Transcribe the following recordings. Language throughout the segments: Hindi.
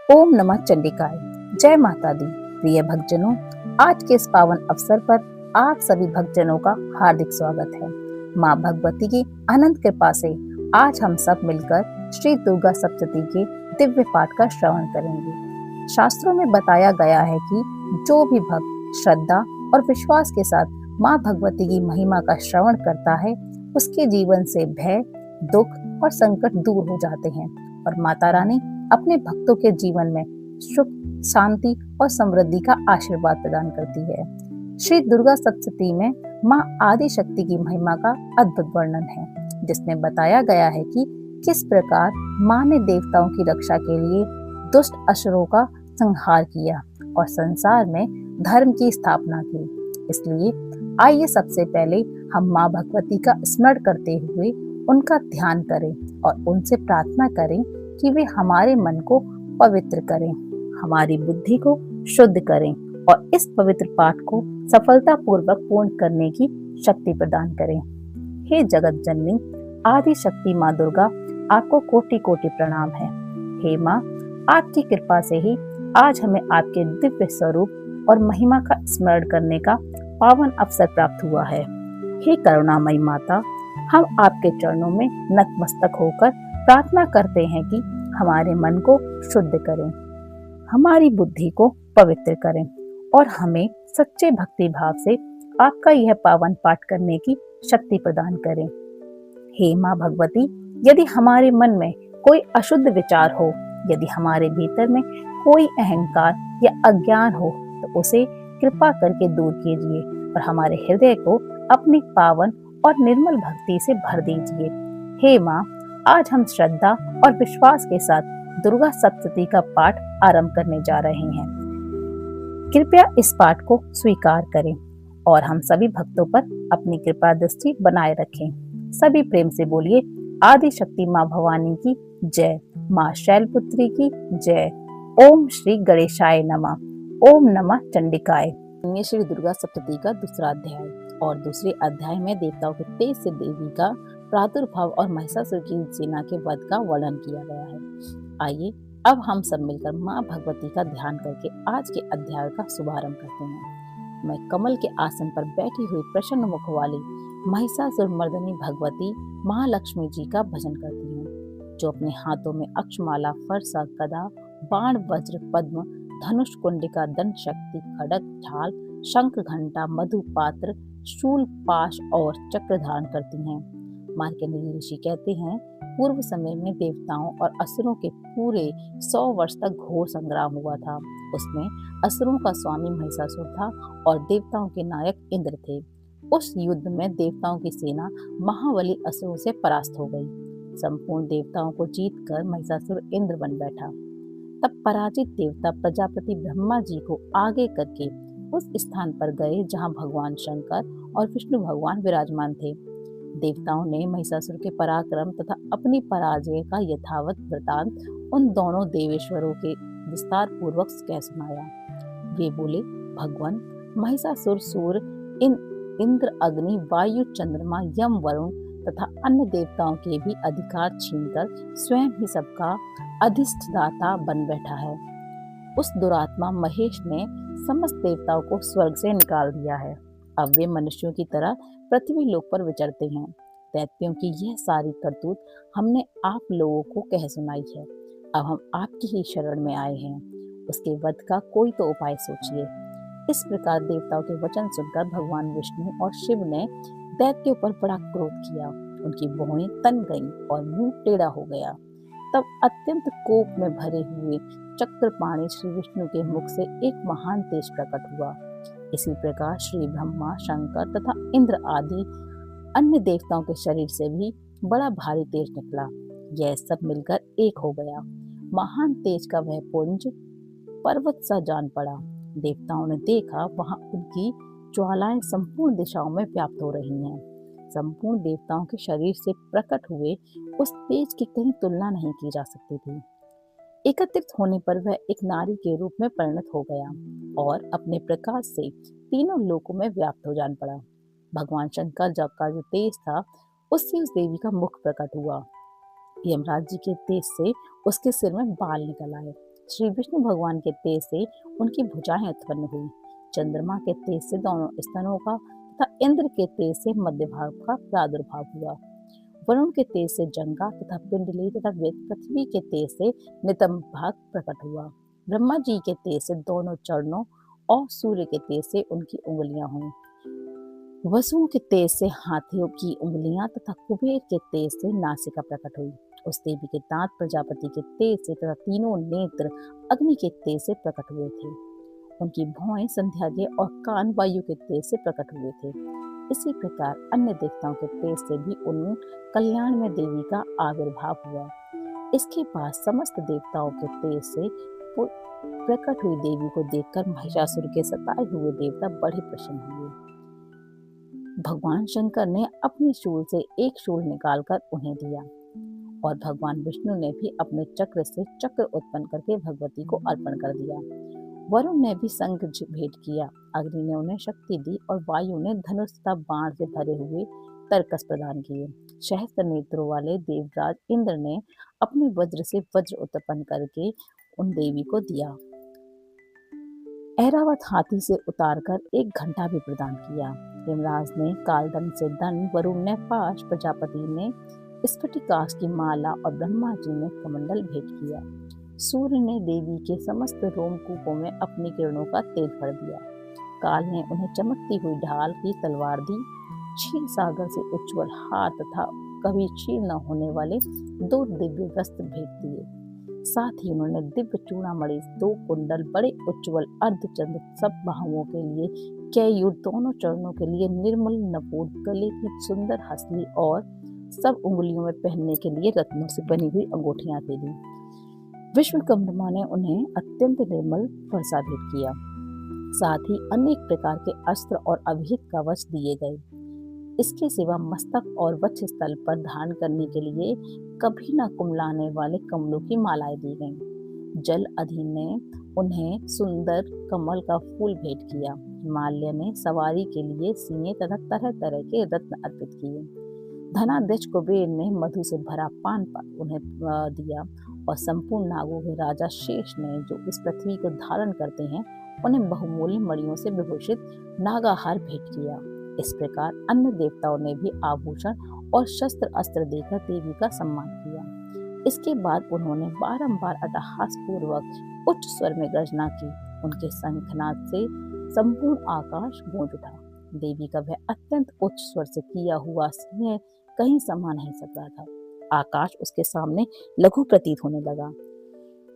ओम नमः चंडिकाय। जय माता दी। प्रिय भक्तजनों, आज के इस पावन अवसर पर आप सभी भक्तजनों का हार्दिक स्वागत है। माँ भगवती की अनंत कृपा से आज हम सब मिलकर श्री दुर्गा सप्तशती के दिव्य पाठ का श्रवण करेंगे। शास्त्रों में बताया गया है कि जो भी भक्त श्रद्धा और विश्वास के साथ माँ भगवती की महिमा का श्रवण करता है, उसके जीवन से भय, दुख और संकट दूर हो जाते हैं और माता रानी अपने भक्तों के जीवन में सुख, शांति और समृद्धि का आशीर्वाद प्रदान करती है। श्री दुर्गा सप्तशती में माँ आदि शक्ति की महिमा का अद्भुत वर्णन है, जिसमें बताया गया है कि किस प्रकार माँ ने देवताओं की रक्षा के लिए दुष्ट असुरों का संहार किया और संसार में धर्म की स्थापना की। इसलिए आइए सबसे पहले हम माँ भगवती का स्मरण करते हुए उनका ध्यान करें और उनसे प्रार्थना करें कि वे हमारे मन को पवित्र करें, हमारी बुद्धि को शुद्ध करें और इस पवित्र पाठ को सफलतापूर्वक पूर्ण करने की शक्ति प्रदान करें। हे जगत जननी आदि शक्ति माँ दुर्गा, आपको कोटि कोटि प्रणाम है। हे माँ, आपकी कृपा से ही आज हमें आपके दिव्य स्वरूप और महिमा का स्मरण करने का पावन अवसर प्राप्त हुआ है। हे करुणामयी माता, हम आपके चरणों में नतमस्तक होकर प्रार्थना करते हैं कि हमारे मन को शुद्ध करें, हमारी बुद्धि को पवित्र करें और हमें सच्चे भक्ति भाव से आपका यह पावन पाठ करने की शक्ति प्रदान करें। हे माँ भगवती, यदि हमारे मन में कोई अशुद्ध विचार हो, यदि हमारे भीतर में कोई अहंकार या अज्ञान हो, तो उसे कृपा करके दूर कीजिए और हमारे हृदय को अपनी पावन और निर्मल भक्ति से भर दीजिए। हे माँ, आज हम श्रद्धा और विश्वास के साथ दुर्गा सप्तशती का पाठ आरंभ करने जा रहे हैं। कृपया इस पाठ को स्वीकार करें और हम सभी भक्तों पर अपनी कृपा दृष्टि बनाए रखें। सभी प्रेम से बोलिए, आदि शक्ति माँ भवानी की जय, माँ शैलपुत्री की जय। ओम श्री गणेशाय नमः। ओम नमः चंडिकाय। ये श्री दुर्गा सप्तशती का दूसरा अध्याय और दूसरे अध्याय में देवताओं के तेज से देवी का प्रादुर्भाव और महिषासुर की सेना के वध का वर्णन किया गया है। आइए अब हम सब मिलकर माँ भगवती का ध्यान करके आज के अध्याय का शुभारंभ करते हैं। मैं कमल के आसन पर बैठी हुई प्रसन्न मुख वाली महिषासुर मर्दनी भगवती महालक्ष्मी जी का भजन करती हूँ, जो अपने हाथों में अक्षमाला, फरसा, गदा, बाण, वज्र, पद्म, धनुष, कुंडिका, दंड शक्ति, खड्ग, ढाल, शंख, घंटा, मधु पात्र, शूल, पाश और चक्र धारण करती हैं। मार्कंडेय ऋषि कहते हैं, पूर्व समय में देवताओं और असुरों के पूरे 100 वर्ष तक घोर संग्राम हुआ था। उसमें असुरों का स्वामी महिषासुर था और देवताओं के नायक इंद्र थे। उस युद्ध में देवताओं की सेना महाबली असुरों से परास्त हो गई। संपूर्ण देवताओं को जीतकर महिषासुर इंद्र बन बैठा। तब पराजित देवता प्रजापति ब्रह्मा जी को आगे करके उस स्थान पर गए जहां भगवान शंकर और विष्णु भगवान विराजमान थे। देवताओं ने महिषासुर के पराक्रम तथा अपनी पराजय का यथावत वृतांत उन दोनों देवेश्वरों के विस्तार पूर्वक कह सुनाया। वे बोले, भगवान, महिषासुर सूर्य, इंद्र, अग्नि, वायु, चंद्रमा, यम, वरुण तथा अन्य देवताओं के भी अधिकार छीनकर स्वयं ही सबका अधिष्ठाता बन बैठा है। उस दुरात्मा महेश ने समस्त देवताओं को स्वर्ग से निकाल दिया है। अब वे मनुष्यों की तरह पृथ्वी लोक पर विचरते हैं। दैत्यों की यह सारी करतूत हमने आप लोगों को कह सुनाई है। अब हम आपकी ही शरण में आए हैं। उसके वध का कोई तो उपाय सोचिए। इस प्रकार देवताओं के वचन सुनकर भगवान विष्णु और शिव ने दैत्यों पर बड़ा क्रोध किया। उनकी भौहें तन गईं और मुंह टेढ़ा हो गया। तब अत्यंत कोप में भरे हुए चक्रपाणि श्री विष्णु के मुख से एक महान तेज प्रकट हुआ। इसी प्रकार श्री ब्रह्मा, शंकर तथा इंद्र आदि अन्य देवताओं के शरीर से भी बड़ा भारी तेज निकला। यह सब मिलकर एक हो गया। महान तेज का वह पुंज पर्वत सा जान पड़ा। देवताओं ने देखा, वहां उनकी ज्वालाएं संपूर्ण दिशाओं में व्याप्त हो रही हैं। संपूर्ण देवताओं के शरीर से प्रकट हुए उस तेज की कहीं तुलना नहीं की जा सकती थी। एकत्रित होने पर वह एक नारी के रूप में परिणत हो गया और अपने प्रकाश से तीनों लोकों में व्याप्त हो जान पड़ा। भगवान शंकर जब का जो तेज था, उससे उस देवी का मुख प्रकट हुआ। यमराज जी के तेज से उसके सिर में बाल निकल आए श्री विष्णु भगवान के तेज से उनकी भुजाएं उत्पन्न हुई। चंद्रमा के तेज से दोनों स्तनों का तथा इंद्र के तेज से मध्य भाग का प्रादुर्भाव हुआ। वरुण के तेज से जंगा तथा पिंडली तथा पृथ्वी के तेज से नितंब भाग प्रकट हुआ। ब्रह्मा जी के तेज से दोनों चरणों और सूर्य के तेज से उनकी उंगलियां हुई। वसुओं के तेज से हाथियों की उंगलियां तथा कुबेर के तेज से नासिका प्रकट हुई। उस देवी के दांत प्रजापति के तेज से तथा तीनों नेत्र अग्नि के तेज से प्रकट हुए थे। उनकी भौहें संध्या के और कान वायु के तेज से प्रकट हुए थे। इसी प्रकार अन्य देवताओं के तेज से भी उन कल्याण में देवी का आविर्भाव हुआ। इसके बाद समस्त देवताओं के तेज से प्रकट हुई देवी को देखकर महिषासुर के सताए हुए देवता बड़े प्रसन्न हुए। भगवान शंकर ने अपने शूल से एक शूल निकालकर उन्हें दिया और भगवान विष्णु ने भी अपने चक्र से चक्र उत्पन्न करके भगवती को अर्पण कर दिया। वरुण ने भी संग भेंट किया। अग्नि ने उन्हें शक्ति दी और वायु ने धनुष तथा बाण से भरे हुए तरकस प्रदान किए। सहस्त्र नेत्रों वाले देवराज इंद्र ने अपने वज्र से वज्र उत्पन्न करके उन देवी को दिया। ऐरावत हाथी से उतारकर एक घंटा भी प्रदान किया। यमराज ने कालदंड से दंड, वरुण ने पाश, प्रजापति ने स्फटिकाश की माला और ब्रह्मा जी ने कमंडल भेंट किया। सूर्य ने देवी के समस्त रोमकूपों में अपनी किरणों का तेज भर दिया। काल ने उन्हें चमकती हुई ढाल की तलवार दी। क्षीर सागर से उज्ज्वल हार तथा कभी क्षीर न होने वाले 2 दिव्य वस्त्र भेंट दिए। साथ ही उन्होंने दिव्य चूड़ामणि, 2 कुंडल, बड़े उज्ज्वल अर्धचंद्र, सब बाहुओं के लिए केयूर, दोनों चरणों के लिए निर्मल नपूर, गले की सुंदर हसली और सब उंगलियों में पहनने के लिए रत्नों से बनी हुई अंगूठियां दे दी। विश्वकर्मा ने उन्हें अत्यंत निर्मल फरसा भेंट किया। साथ ही अनेक प्रकार के अस्त्र और अभिहित कवच दिए गए। इसके सिवा मस्तक और वक्ष स्थल पर धारण करने के लिए कभी न कुमलाने वाले कमलों की मालाएं दी गईं। जल अधीन ने उन्हें सुंदर कमल का फूल भेंट किया। माल्य ने सवारी के लिए सिंह तथा तरह तरह के रत्न अर्पित किए। धनाध्यक्ष कुबेर ने मधु से भरा पान उन्हें दिया और संपूर्ण नागों के राजा शेष ने, जो इस पृथ्वी को धारण करते हैं, उन्हें बहुमूल्य मणियों से विभूषित नागाहार भेंट किया। इस प्रकार अन्य देवताओं ने भी आभूषण और शस्त्र अस्त्र देकर देवी का सम्मान किया। इसके बाद उन्होंने बारंबार अट्टहास पूर्वक उच्च स्वर में गर्जना की। उनके शंखनाद से संपूर्ण आकाश गूंज उठा। देवी का वह अत्यंत उच्च स्वर से किया हुआ स्नेह कहीं समा नहीं सक रहा था। आकाश उसके सामने लघु प्रतीत होने लगा।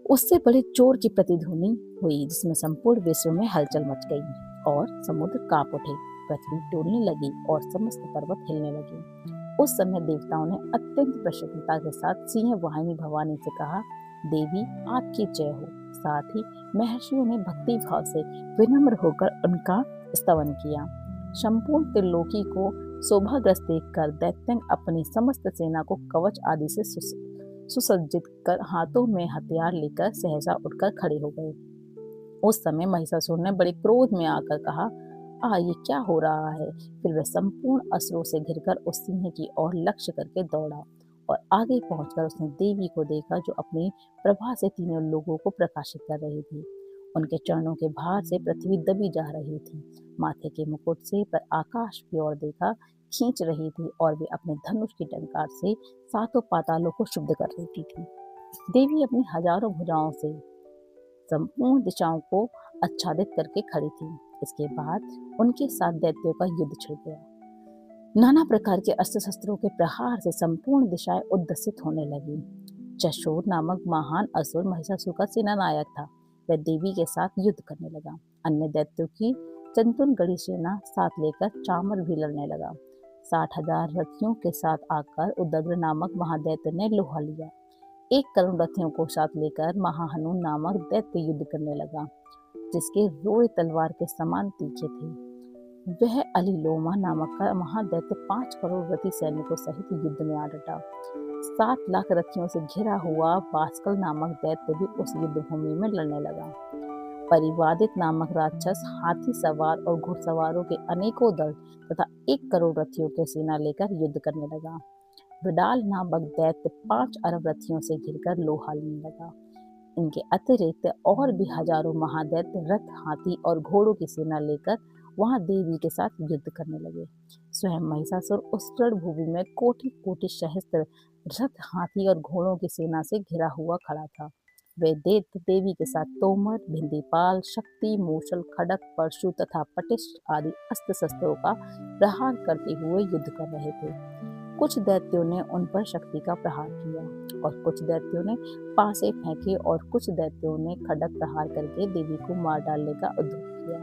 उससे बड़े चोर की प्रतिध्वनि हुई, जिसमें संपूर्ण विश्व में हलचल मच गई और समुद्र कांप उठे, पृथ्वी डोलने लगी और समस्त पर्वत हिलने लगे। उस समय देवताओं ने अत्यंत प्रसन्नता के साथ सिंह वाहिनी भवानी से कहा, देवी आपकी जय हो। साथ ही महर्षियों ने भक्ति भाव से विनम्र होकर उनका स्तवन किया। संपूर्ण त्रिलोकी को शोभाग्रस्त देखकर दैत्यन अपनी समस्त सेना को कवच आदि से सुसज्जित कर हाथों में हथियार लेकर सहसा उठकर खड़े हो गए। उस समय महिषासुर ने बड़े क्रोध में आकर कहा, ये क्या हो रहा है? फिर वह संपूर्ण अस्त्रों से घिरकर उस सिंह की ओर लक्ष्य करके दौड़ा और आगे पहुंचकर उसने देवी को देखा, जो अपनी प्रभा से तीनों लोगों को प्रकाशित कर रही थी। उनके चरणों के भार से पृथ्वी दबी जा रही थी। माथे के मुकुट से पर आकाश की ओर देखा खींच रही थी और वे अपने धनुष की टंकार से 7 पातालों को शुद्ध कर रही थी। देवी अपनी हजारों भुजाओं से संपूर्ण दिशाओं को आच्छादित करके खड़ी थी। इसके बाद उनके साथ दैत्यों का युद्ध छिड़ गया। नाना प्रकार के अस्त्र शस्त्रों के प्रहार से संपूर्ण दिशाएं उद्दसित होने लगी। चशोर नामक महान असुर महिषासुर का सेनानायक था। वह देवी के साथ युद्ध करने लगा। अन्य दैत्यों की चंतुन गढ़ी सेना साथ लेकर चामर भी लड़ने लगा। 60,000 रथियों के साथ आकर उदग्र नामक महादैत्य ने लोहा लिया। 1 करोड़ रथियों को साथ लेकर महाहनु नामक दैत्य युद्ध करने लगा, जिसके रोए तलवार के समान तीखे थे। वह अलिलोमा नामक का महादैत्य 5 करोड़ रथी सैनिकों सहित युद्ध में आ डटा। 7 लाख रथियों से घिरा हुआ बास्कल नामक दैत्य भी उस युद्ध भूमि में लड़ने लगा। परिवादित नामक राक्षस हाथी सवार और घुड़सवारों के अनेकों दल तथा 1 करोड़ रथियों के सेना लेकर युद्ध करने लगा। विडाल नामक दैत्य 5 अरब रथियों से घिरकर लोहा लेने लगा। इनके अतिरिक्त और भी हजारों महादैत्य रथ, हाथी और घोड़ों की सेना लेकर वहां देवी के साथ युद्ध करने लगे। स्वयं महिषासुर उस रणभूमि में कोटि कोटि सहस्त्र रथ, हाथी और घोड़ों की सेना से घिरा हुआ खड़ा था। वे दैत्य देवी के साथ तोमर, भिंदीपाल, शक्ति, मूषल, खड़ग, परशु तथा पटिष्ठ आदि अस्त्र शस्त्रों का प्रहार करते हुए युद्ध कर रहे थे। कुछ दैत्यों ने उन पर शक्ति का प्रहार किया और कुछ दैत्यों ने पासे फेंके और कुछ दैत्यों ने खड़ग प्रहार करके देवी को मार डालने का उद्योग किया।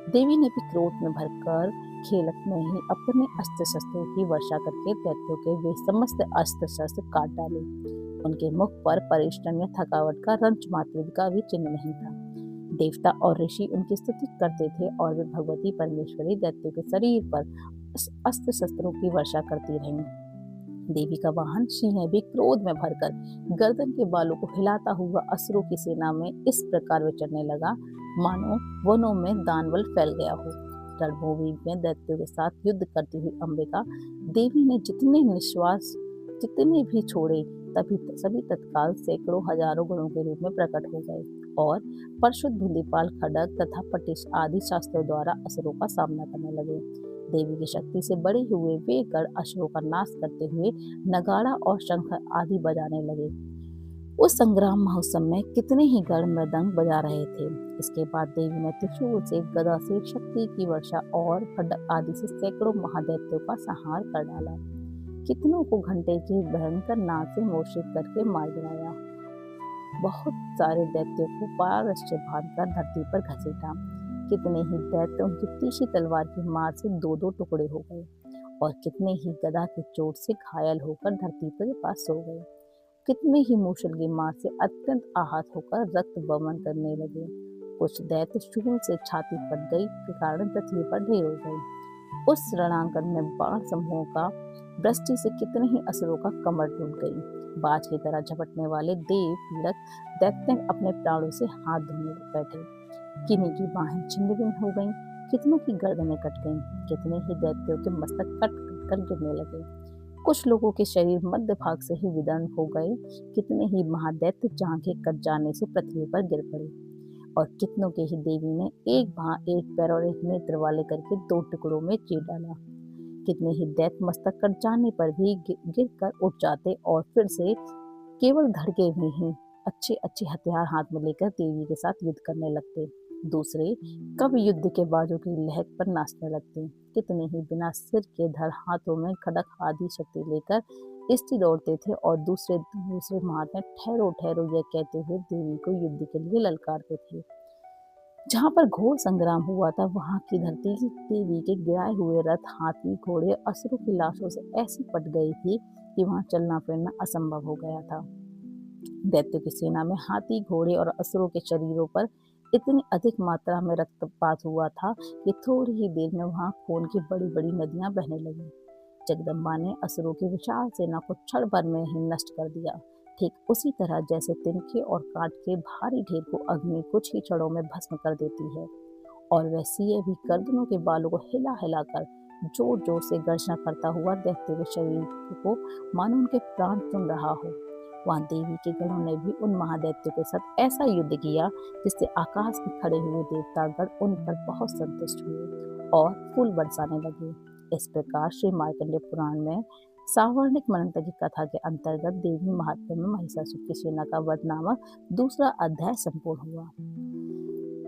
देवी ने भी क्रोध में भरकर खेलक में ही अपने अस्त्र शस्त्रों की वर्षा करके दैत्यों के वे समस्त अस्त्र शस्त्र काट डाले। उनके मुख पर परिश्रम या थकावट का रंच मात्र का भी चिन्ह नहीं था। देवता और ऋषि उनकी स्तुति करते थे और वे भगवती परमेश्वरी दैत्यों के शरीर पर अस्त्र शस्त्रों की वर्षा करती रहीं। देवी का वाहन सिंह भी क्रोध में भरकर गर्दन के बालों को हिलाता हुआ असुरों की सेना में इस प्रकार विचरने लगा मानो वनों में दानवल फैल गया हो। रणभूमि में दैत्यों के साथ युद्ध करती हुई अंबिका देवी ने जितने निश्वास जितने भी छोड़े सभी तत्काल सैकड़ों हजारों गणों के रूप में प्रकट हो गए और परशुद्ध, भिंदीपाल, खड़ग तथा पटिश आदि शास्त्रों द्वारा असुरों का सामना करने लगे। देवी की शक्ति से बड़े हुए वे गण असुरों का नाश करते हुए नगाड़ा और शंख आदि बजाने लगे। उस संग्राम महोत्सव में कितने ही गण मृदंग बजा रहे थे। इसके बाद देवी ने त्रिशूल से, गदा से शक्ति की वर्षा और खड्ग आदि से सैकड़ों महादैत्यों का संहार कर डाला। कितनों को घंटे के भयंकर नाद से मूर्छित करके मार गिराया। बहुत सारे दैत्यों को पारस्य बांधकर धरती पर घसीटा। कितने ही दैत्य उनकी तीखी तलवार की मार से दो दो टुकड़े हो गए और कितने ही गदा की चोट से घायल होकर धरती पर पास सो गए। कितने ही मूषल की मार से अत्यंत आहत होकर रक्त बमन करने लगे। कुछ दैत्य शूल से छाती फट गई के कारण पृथ्वी पर ढेर हो गई। उस रणांगण में बाण समूहों का वृष्टि से कितने ही असुरों का कमर टूट गई। बाज की तरह झपटने वाले देव पीड़क दैत्य अपने प्राणों से हाथ धोने बैठे। किन्हीं की बाहें छिन्न भिन्न हो गईं, कितनों की गर्दनें कट गईं, कितने ही दैत्यों के मस्तक कट कर गिरने लगे। कुछ लोगों के शरीर मध्य भाग से ही विदीर्ण हो गए। कितने ही महादैत्य जांघें कट जाने से पृथ्वी पर गिर पड़े और कितनों के ही देवी ने एक बांह, एक पैर और एक नेत्र वाले करके दो टुकड़ों में चीर डाला। कितने ही दैत्य मस्तक कट जाने पर भी गिर कर उठ जाते और फिर से केवल धड़के में ही अच्छे अच्छे हथियार हाथ में लेकर देवी के साथ युद्ध करने लगते। दूसरे कब युद्ध के बाजों की लहक पर नाचने लगते। कितने ही बिना सिर के धड़ हाथों में खड़ग आदि शक्ति लेकर स्थिर दौड़ते थे और दूसरे मार्ग में ठहरो ठहरो यह कहते हुए देवी को युद्ध के लिए ललकारते थे। जहाँ पर घोर संग्राम हुआ था वहां की धरती देवी के गिराए हुए रथ, हाथी, घोड़े असुरों की लाशों से ऐसी पट गई थी कि वहां चलना फिरना असंभव हो गया था। दैत्यों की सेना में हाथी, घोड़े और असुरों के शरीरों पर इतनी अधिक मात्रा में रक्तपात हुआ था कि थोड़ी ही देर में वहां खून की बड़ी बड़ी नदियां बहने लगी। जगदम्बा ने असुरों की विशाल सेना को क्षण भर में ही नष्ट कर दिया। ठीक उसी तरह जैसे तिनके और काट के भारी ढेर को अग्नि कुछ ही क्षणों में भस्म कर देती है और वह सिंह भी गर्दनों के बालों को हिला हिलाकर जोर जोर से गर्जना करता हुआ दैत्य के शरीर को मानो उनके प्राण चुन रहा हो। वहां देवी के गणों ने भी उन महादैत्यों के साथ ऐसा युद्ध किया जिससे आकाश में खड़े हुए देवतागण उन पर बहुत संतुष्ट हुए और फूल बरसाने लगे। इस प्रकार श्री मार्कंडेय पुराण में सावर्णिक मनंत की कथा के अंतर्गत देवी महात्म्य में महिषासुर की सेना का वध नामक दूसरा अध्याय संपूर्ण हुआ।